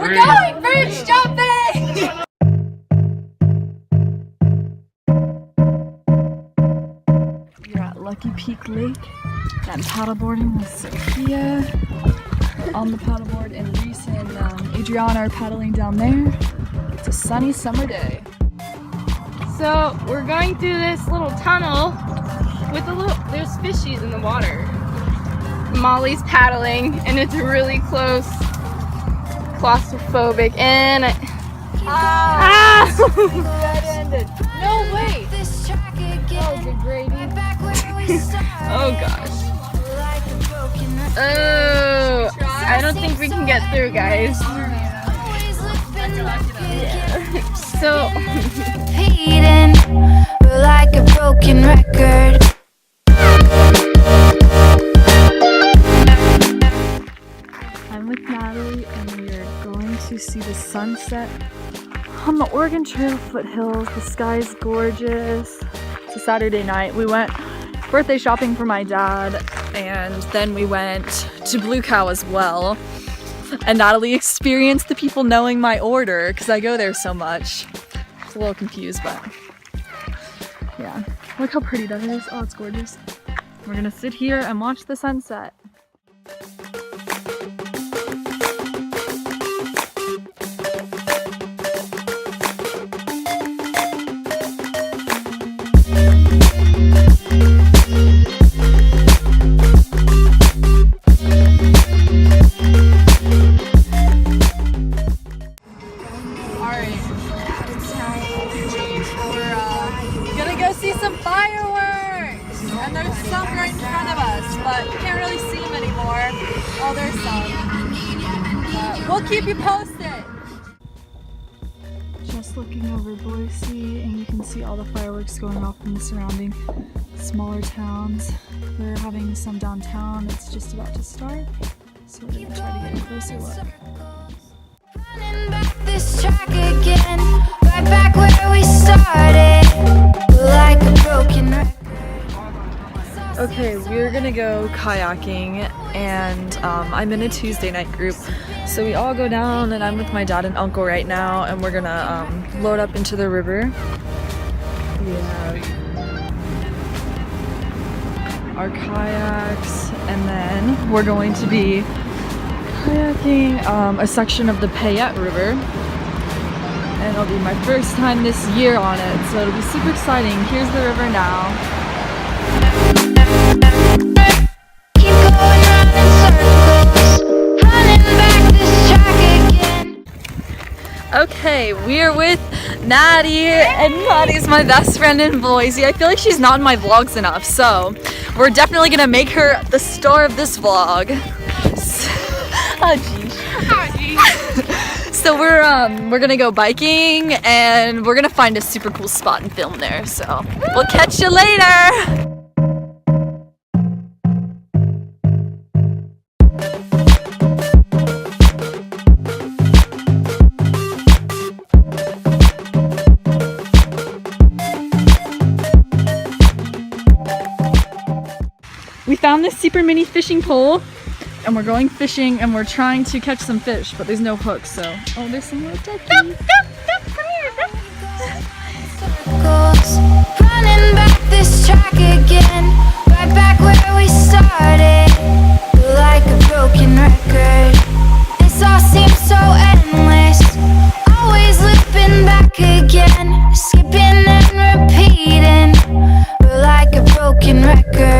We're going bridge jumping! We're at Lucky Peak Lake. I'm paddleboarding with Sophia on the paddleboard, and Reese and Adriana are paddling down there. It's a sunny summer day. So we're going through this little tunnel with there's fishies in the water. Molly's paddling and it's really close, claustrophobic, and Red-ended. No way! Oh, good gravy. oh gosh. Oh, I don't think we can get through, guys. Yeah. So we're like a broken record. I'm with Natalie and we are going to see the sunset on the Oregon Trail foothills. The sky is gorgeous. It's a Saturday night. We went birthday shopping for my dad, and then we went to Blue Cow as well. And Natalie experienced the people knowing my order because I go there so much. I was a little confused, but yeah. Look how pretty that is. Oh, it's gorgeous. We're gonna sit here and watch the sunset. See some fireworks, and there's some right in front of us, but you can't really see them anymore. Oh, there's some. We'll keep you posted. Just looking over Boise, and you can see all the fireworks going off in the surrounding smaller towns. They're having some downtown. It's just about to start, so we're gonna try to get a closer look. Running back this track again, right back where we started. Like a broken record. Okay, we're gonna go kayaking, and I'm in a Tuesday night group, so we all go down, and I'm with my dad and uncle right now, and we're gonna load up into the river. We have our kayaks, and then we're going to be kayaking a section of the Payette River. And it'll be my first time this year on it, so it'll be super exciting. Here's the river now. Keep going round in circles, running back this track again. Okay, we're with Maddie, and Maddie's my best friend in Boise. I feel like she's not in my vlogs enough, so we're definitely gonna make her the star of this vlog. Oh, geez. So we're gonna go biking, and we're gonna find a super cool spot and film there. So we'll catch you later. We found this super mini fishing pole, and we're going fishing, and we're trying to catch some fish, but there's no hooks, so. Oh, there's some little duckies. Come here. Running back this track again, right back where we started. Like a broken record, this all seems so endless. Always looping back again, skipping and repeating. We're like a broken record.